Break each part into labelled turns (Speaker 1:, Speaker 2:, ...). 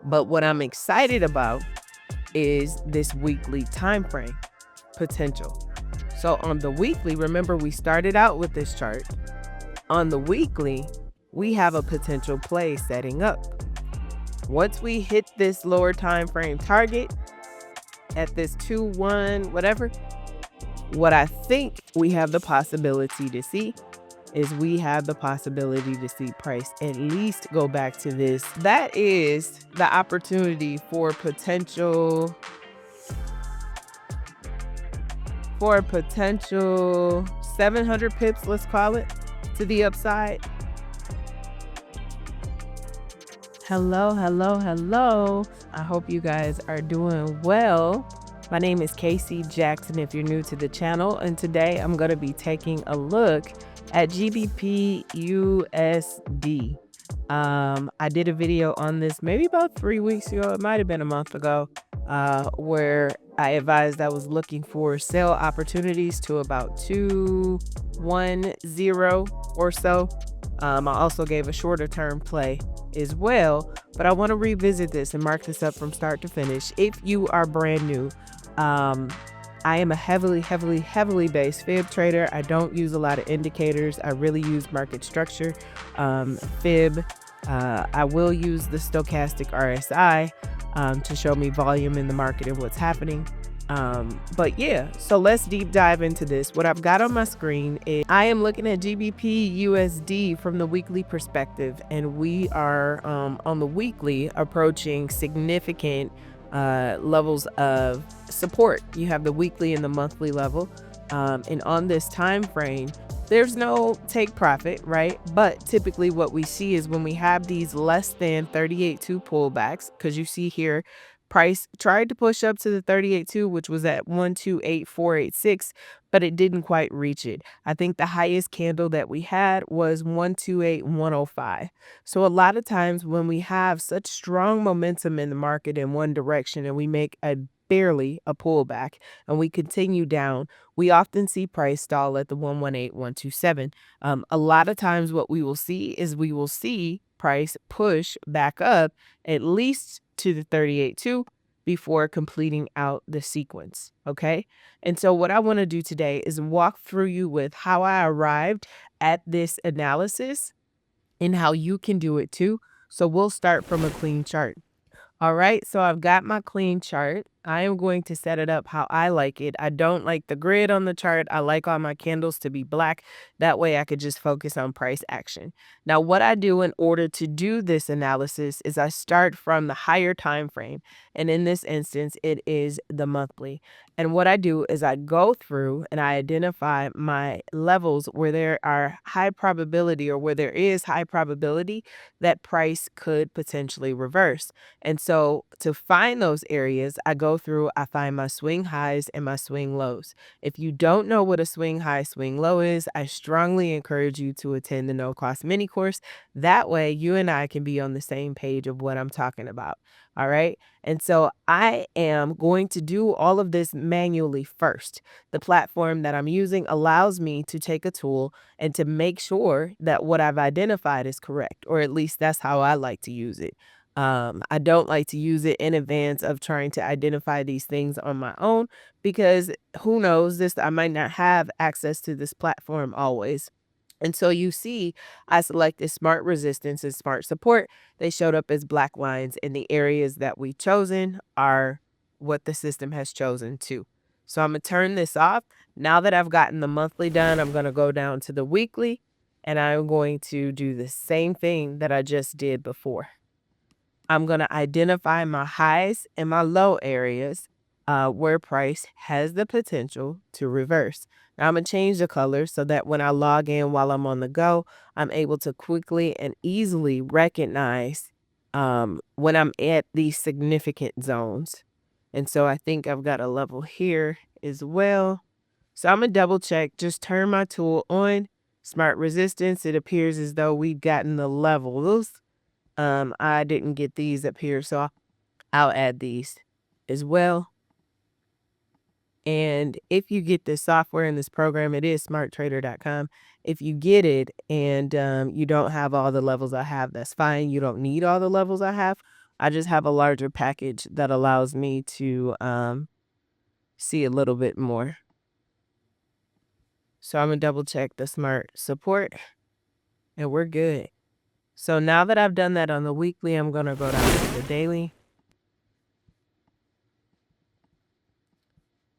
Speaker 1: But what I'm excited about is this weekly time frame potential. So on the weekly, remember we started out with this chart. On the weekly, we have a potential play setting up. Once we hit this lower time frame target at this 2-1 whatever, what I think we have the possibility to see is we have the possibility to see price at least go back to this. That is the opportunity for potential 700 pips, let's call it, to the upside. Hello. I hope you guys are doing well. My name is Kaci Jackson if you're new to the channel, and today I'm going to be taking a look at GBPUSD. I did a video on this maybe about 3 weeks ago. It might have been a month ago, where I advised I was looking for sell opportunities to about 210 or so. I also gave a shorter term play as well, but I want to revisit this and mark this up from start to finish. If you are brand new, I am a heavily based fib trader. I don't use a lot of indicators. I really use market structure, fib. I will use the stochastic RSI to show me volume in the market and what's happening. But yeah, so let's deep dive into this. What I've got on my screen is I am looking at GBPUSD from the weekly perspective, and we are on the weekly approaching significant levels of support. You have the weekly and the monthly level, and on this time frame there's no take profit, right? But typically what we see is when we have these less than 38.2 pullbacks, because you see here price tried to push up to the 38.2, which was at 128.486, but it didn't quite reach it. I think the highest candle that we had was 128.105. So a lot of times when we have such strong momentum in the market in one direction and we make barely a pullback and we continue down, we often see price stall at the 118.127. A lot of times what we will see is we will see price push back up at least to the 38.2 before completing out the sequence. Okay. And so what I want to do today is walk through you with how I arrived at this analysis and how you can do it too. So we'll start from a clean chart. All right, so I've got my clean chart. I am going to set it up how I like it. I don't like the grid on the chart. I like all my candles to be black. That way I could just focus on price action. Now, what I do in order to do this analysis is I start from the higher time frame. And in this instance, it is the monthly. And what I do is I go through and I identify my levels where there are high probability, or where there is high probability that price could potentially reverse. And so to find those areas, I go through, I find my swing highs and my swing lows. If you don't know what a swing high, swing low is, I strongly encourage you to attend the no cost mini course. That way you and I can be on the same page of what I'm talking about. All right. And so I am going to do all of this manually first. The platform that I'm using allows me to take a tool and to make sure that what I've identified is correct, or at least that's how I like to use it. I don't like to use it in advance of trying to identify these things on my own, because who knows, I might not have access to this platform always. And so you see, I selected smart resistance and smart support. They showed up as black lines, and the areas that we've chosen are what the system has chosen too. So I'm going to turn this off. Now that I've gotten the monthly done, I'm going to go down to the weekly, and I'm going to do the same thing that I just did before. I'm going to identify my highs and my low areas where price has the potential to reverse. Now I'm going to change the color so that when I log in while I'm on the go, I'm able to quickly and easily recognize when I'm at these significant zones. And so I think I've got a level here as well. So I'm going to double check, just turn my tool on, smart resistance. It appears as though we've gotten the levels. I didn't get these up here, so I'll add these as well. And if you get this software in this program, it is smarttrader.com. If you get it and you don't have all the levels I have, that's fine. You don't need all the levels I have. I just have a larger package that allows me to see a little bit more. So I'm going to double check the smart support and we're good. So now that I've done that on the weekly, I'm going to go down to the daily.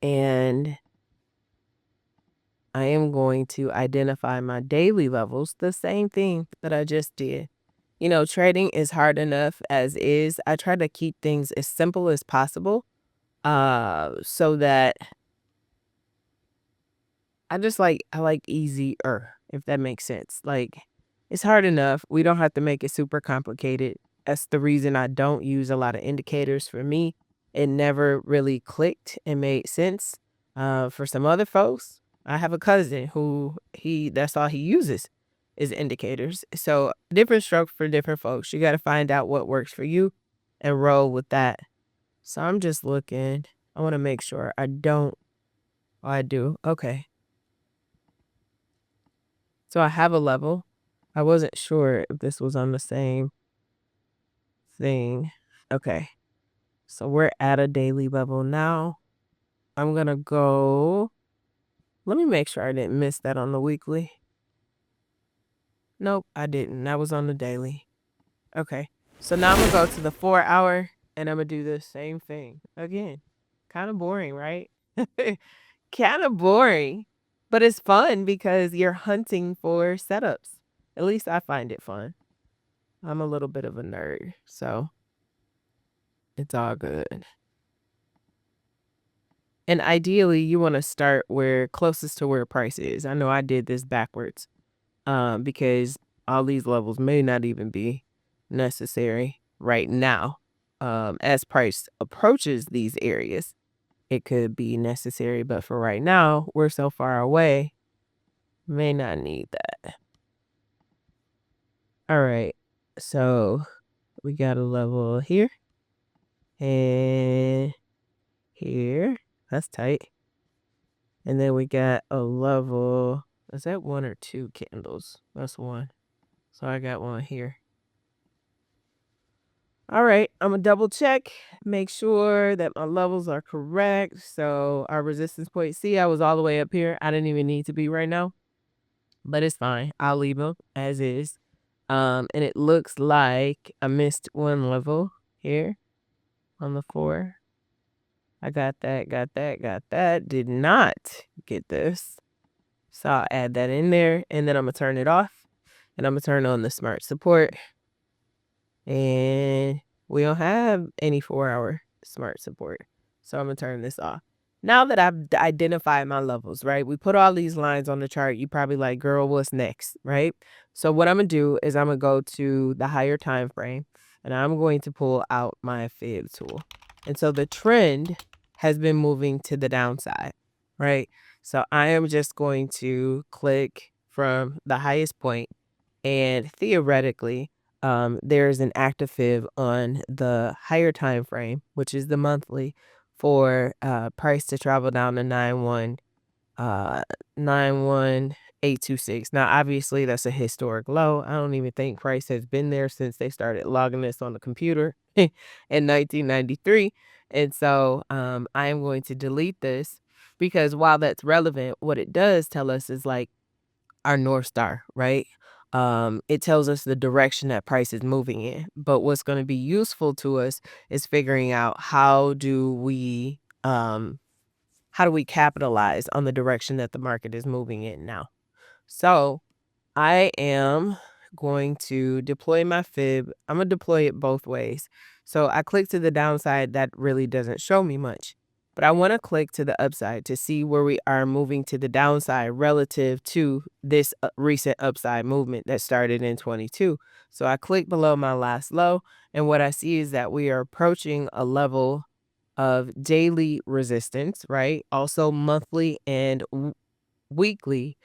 Speaker 1: And I am going to identify my daily levels, the same thing that I just did. You know, trading is hard enough as is. I try to keep things as simple as possible so that I like easier, if that makes sense. Like, it's hard enough. We don't have to make it super complicated. That's the reason I don't use a lot of indicators. For me, it never really clicked and made sense. For some other folks, I have a cousin who that's all he uses is indicators. So different stroke for different folks. You got to find out what works for you and roll with that. So I'm just looking. I want to make sure I don't. Oh, I do. Okay. So I have a level. I wasn't sure if this was on the same thing. Okay. So we're at a daily level now. I'm going to go. Let me make sure I didn't miss that on the weekly. Nope, I didn't. That was on the daily. Okay. So now I'm going to go to the 4-hour and I'm going to do the same thing again. Kind of boring, right? Kind of boring, but it's fun because you're hunting for setups. At least I find it fun. I'm a little bit of a nerd, so it's all good. And ideally, you want to start where closest to where price is. I know I did this backwards because all these levels may not even be necessary right now. As price approaches these areas, it could be necessary, but for right now, we're so far away, may not need that. All right, so we got a level here and here. That's tight. And then we got a level. Is that 1 or 2 candles? That's 1. So I got one here. All right, I'm going to double check, make sure that my levels are correct. So our resistance point, see, I was all the way up here. I didn't even need to be right now, but it's fine. I'll leave them as is. And it looks like I missed one level here on the 4. I got that. Did not get this. So I'll add that in there and then I'm going to turn it off and I'm going to turn on the smart support. And we don't have any 4-hour smart support. So I'm going to turn this off. Now that I've identified my levels, right? We put all these lines on the chart. You probably like, girl, what's next, right? So what I'm going to do is I'm going to go to the higher time frame and I'm going to pull out my fib tool. And so the trend has been moving to the downside, right? So I am just going to click from the highest point and theoretically, there's an active fib on the higher time frame, which is the monthly, for price to travel down to 91826. Now, obviously, that's a historic low. I don't even think price has been there since they started logging this on the computer in 1993. And so I am going to delete this because while that's relevant, what it does tell us is like our North Star, right? It tells us the direction that price is moving in. But what's going to be useful to us is figuring out how do we capitalize on the direction that the market is moving in now. So I am going to deploy my fib. I'm going to deploy it both ways. So I click to the downside. That really doesn't show me much. But I want to click to the upside to see where we are moving to the downside relative to this recent upside movement that started in 22. So I click below my last low. And what I see is that we are approaching a level of daily resistance, right? Also monthly and weekly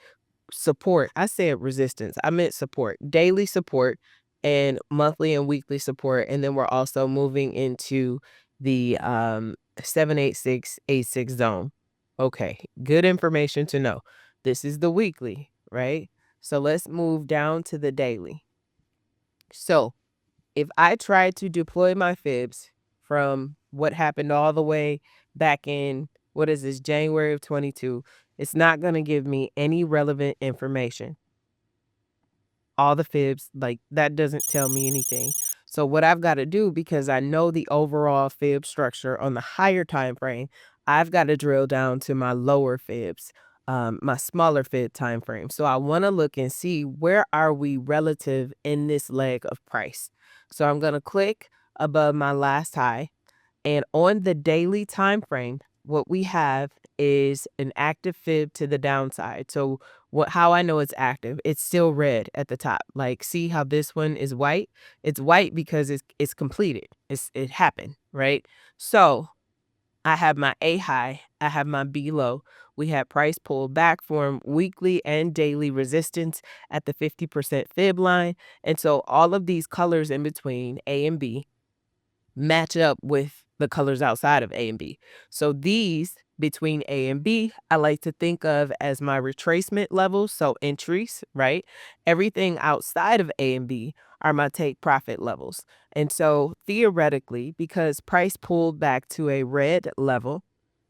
Speaker 1: support. I said resistance. I meant support. Daily support and monthly and weekly support. And then we're also moving into the 78686 zone. Okay, good information to know. This is the weekly, right? So let's move down to the daily. So If I try to deploy my fibs from what happened all the way back in, what is this, January of 22, it's not going to give me any relevant information. All the fibs, like that doesn't tell me anything. So what I've got to do, because I know the overall fib structure on the higher time frame, I've got to drill down to my lower fibs, my smaller fib time frame. So I want to look and see, where are we relative in this leg of price. So I'm going to click above my last high, and on the daily time frame, what we have is an active fib to the downside. So how I know it's active, it's still red at the top. Like, see how this one is white? It's white because it's completed. It happened, right? So I have my A high, I have my B low. We have price pull back, form weekly and daily resistance at the 50% fib line. And so all of these colors in between A and B match up with the colors outside of A and B. So these between A and B, I like to think of as my retracement levels, so entries, right? Everything outside of A and B are my take profit levels. And so theoretically, because price pulled back to a red level,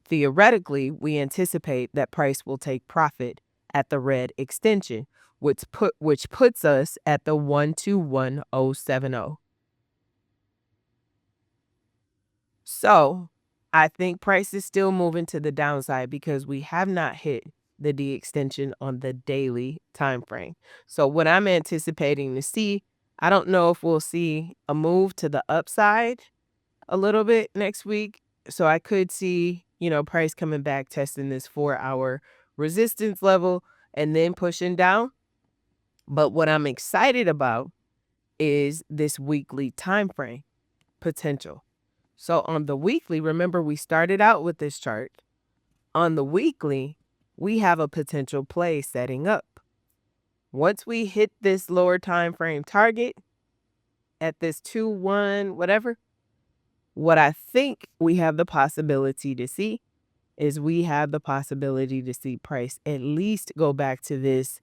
Speaker 1: theoretically, we anticipate that price will take profit at the red extension, which puts us at the 121070. So I think price is still moving to the downside because we have not hit the D extension on the daily time frame. So what I'm anticipating to see, I don't know if we'll see a move to the upside a little bit next week. So I could see, price coming back, testing this 4-hour resistance level and then pushing down. But what I'm excited about is this weekly time frame potential. So on the weekly, remember we started out with this chart. On the weekly, we have a potential play setting up. Once we hit this lower time frame target at this 2-1 whatever, what I think we have the possibility to see is we have the possibility to see price at least go back to this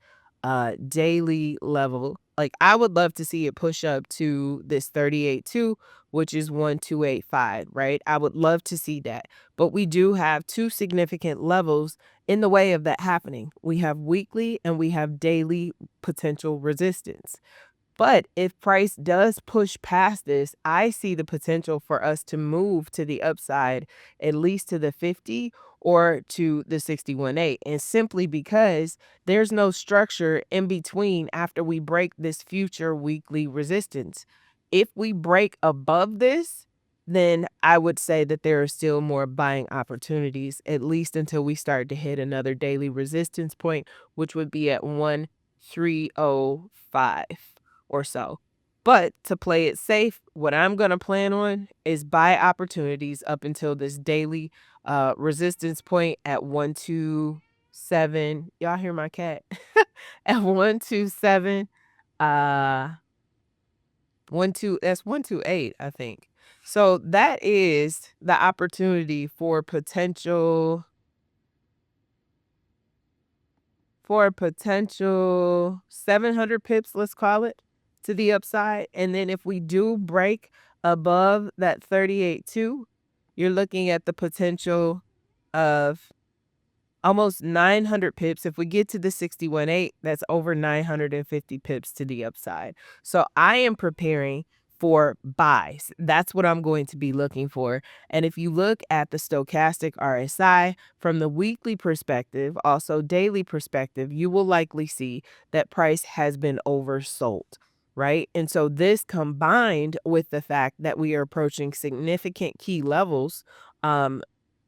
Speaker 1: daily level. Like, I would love to see it push up to this 38.2, which is 1285, right? I would love to see that. But we do have two significant levels in the way of that happening. We have weekly and we have daily potential resistance. But if price does push past this, I see the potential for us to move to the upside, at least to the 50 or to the 61.8. And simply because there's no structure in between after we break this future weekly resistance. If we break above this, then I would say that there are still more buying opportunities, at least until we start to hit another daily resistance point, which would be at 1305 or so. But to play it safe, what I'm going to plan on is buy opportunities up until this daily resistance point at 127. Y'all hear my cat? At 127, 128, I think. So that is the opportunity for potential 700 pips, let's call it, to the upside. And then if we do break above that 38.2, you're looking at the potential of almost 900 pips. If we get to the 61.8, that's over 950 pips to the upside. So I am preparing for buys. That's what I'm going to be looking for. And if you look at the stochastic RSI from the weekly perspective, also daily perspective, you will likely see that price has been oversold, right? And so this, combined with the fact that we are approaching significant key levels,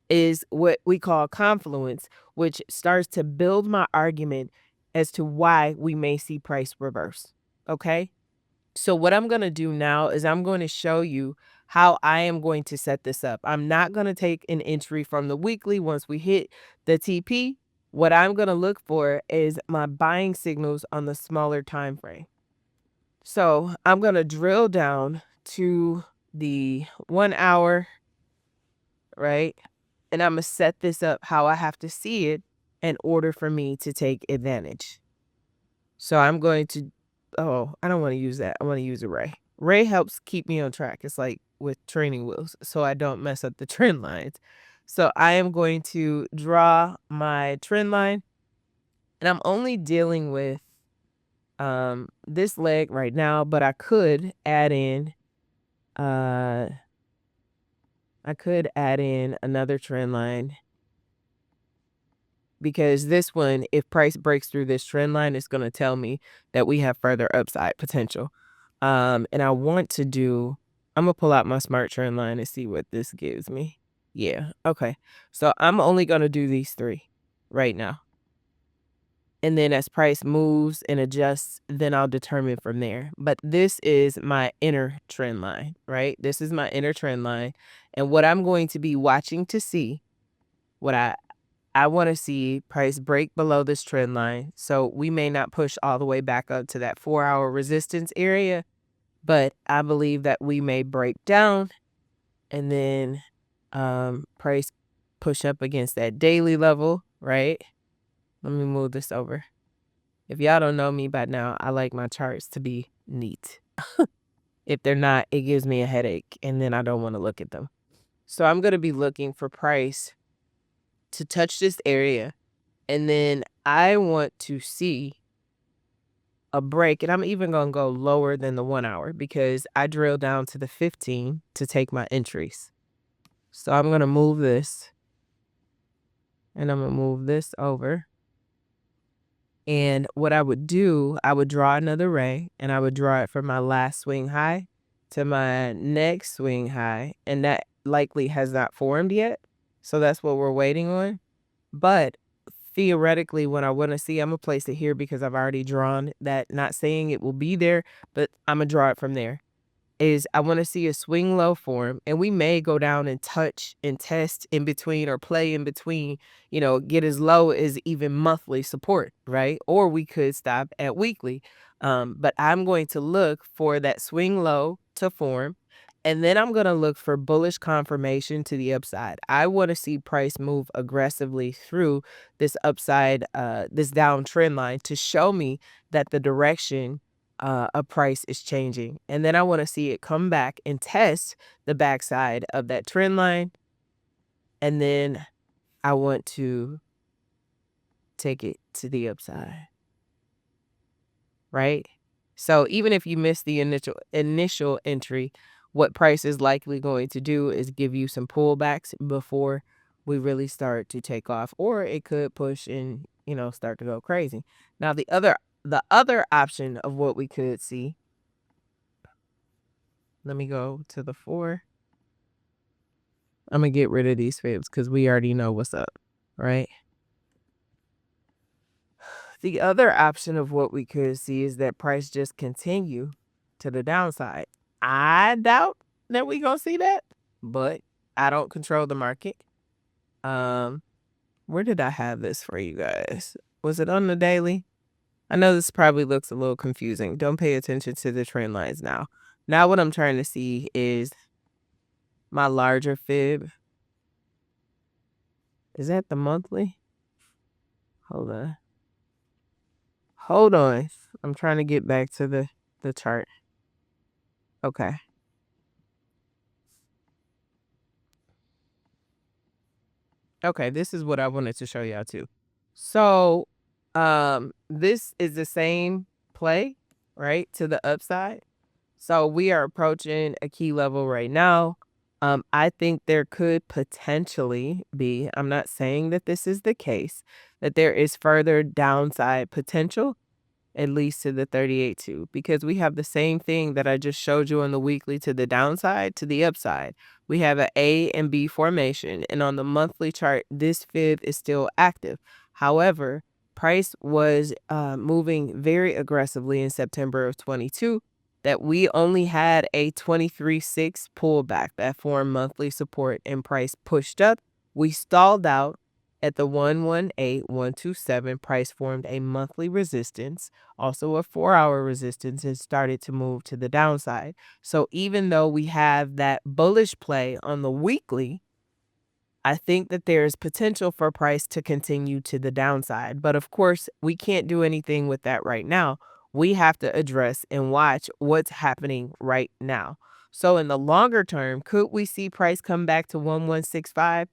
Speaker 1: is what we call confluence, which starts to build my argument as to why we may see price reverse. Okay. So what I'm going to do now is I'm going to show you how I am going to set this up. I'm not going to take an entry from the weekly once we hit the TP. What I'm going to look for is my buying signals on the smaller time frame. So I'm going to drill down to the 1 hour, right? And I'm going to set this up how I have to see it in order for me to take advantage. So I'm going to, I don't want to use that. I want to use array. Ray helps keep me on track. It's like with training wheels, so I don't mess up the trend lines. So I am going to draw my trend line, and I'm only dealing with this leg right now, but I could add in another trend line, because this one, if price breaks through this trend line, it's going to tell me that we have further upside potential. And I'm going to pull out my smart trend line and see what this gives me. Yeah. Okay. So I'm only going to do these 3 right now. And then as price moves and adjusts, then I'll determine from there. But this is my inner trend line, right? This is my inner trend line. And what I'm going to be watching to see, what I want to see price break below this trend line. So we may not push all the way back up to that 4-hour resistance area, but I believe that we may break down and then price push up against that daily level, right? Let me move this over. If y'all don't know me by now, I like my charts to be neat. If they're not, it gives me a headache, and then I don't want to look at them. So I'm going to be looking for price to touch this area, and then I want to see a break, and I'm even going to go lower than the 1 hour because I drill down to the 15 to take my entries. So I'm going to move this, and I'm going to move this over. And what I would do, I would draw another ray, and I would draw it from my last swing high to my next swing high, and that likely has not formed yet. So that's what we're waiting on. But theoretically, when I want to see, I'm going to place it here because I've already drawn that, not saying it will be there, but I'm going to draw it from there. Is I want to see a swing low form, and we may go down and touch and test in between or play in between, get as low as even monthly support, right? Or we could stop at weekly. But I'm going to look for that swing low to form, and then I'm going to look for bullish confirmation to the upside. I want to see price move aggressively through this upside, this down trend line to show me that the direction a price is changing. And then I want to see it come back and test the backside of that trend line. And then I want to take it to the upside, right? So even if you miss the initial entry, what price is likely going to do is give you some pullbacks before we really start to take off, or it could push and, start to go crazy. Now, the other option of what we could see, let me go to the 4. I'm going to get rid of these fibs because we already know what's up, right? The other option of what we could see is that price just continue to the downside. I doubt that we going to see that, but I don't control the market. Where did I have this for you guys? Was it on the daily? I know this probably looks a little confusing. Don't pay attention to the trend lines now. Now what I'm trying to see is my larger fib. Is that the monthly? Hold on. I'm trying to get back to the chart. Okay. Okay, this is what I wanted to show y'all too. So, this is the same play, right, to the upside. So we are approaching a key level right now. I think there could potentially be, I'm not saying that this is the case, that there is further downside potential, at least to the 38.2, because we have the same thing that I just showed you on the weekly to the downside, to the upside. We have an A and B formation, and on the monthly chart, this fib is still active. However, price was moving very aggressively in September of 22, that we only had a 23.6 pullback that formed monthly support, and price pushed up. We stalled out at the 118,127. Price formed a monthly resistance, also a 4-hour resistance, and started to move to the downside. So even though we have that bullish play on the weekly, I think that there is potential for price to continue to the downside. But of course, we can't do anything with that right now. we have to address and watch what's happening right now. So in the longer term, could we see price come back to 1165?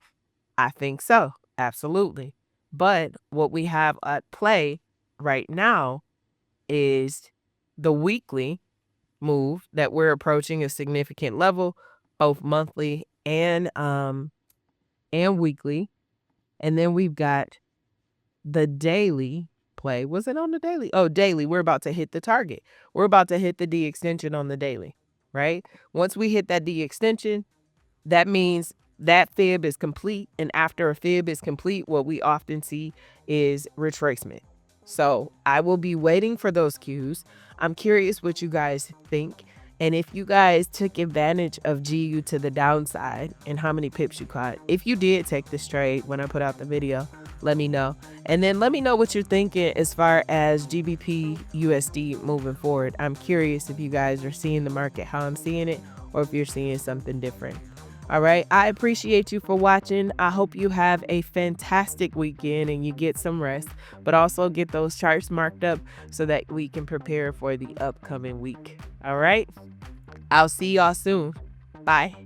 Speaker 1: I think so. Absolutely. But what we have at play right now is the weekly move that we're approaching a significant level, both monthly and weekly. And then we've got the daily play. Was it on the daily? Oh, daily. We're about to hit the target. We're about to hit the D extension on the daily, right? Once we hit that D extension, that means that fib is complete. And after a fib is complete, what we often see is retracement. So I will be waiting for those cues. I'm curious what you guys think. And if you guys took advantage of GU to the downside and how many pips you caught. If you did take this trade when I put out the video, let me know. And then let me know what you're thinking as far as GBPUSD moving forward. I'm curious if you guys are seeing the market how I'm seeing it, or if you're seeing something different. All right. I appreciate you for watching. I hope you have a fantastic weekend and you get some rest, but also get those charts marked up so that we can prepare for the upcoming week. All right. I'll see y'all soon. Bye.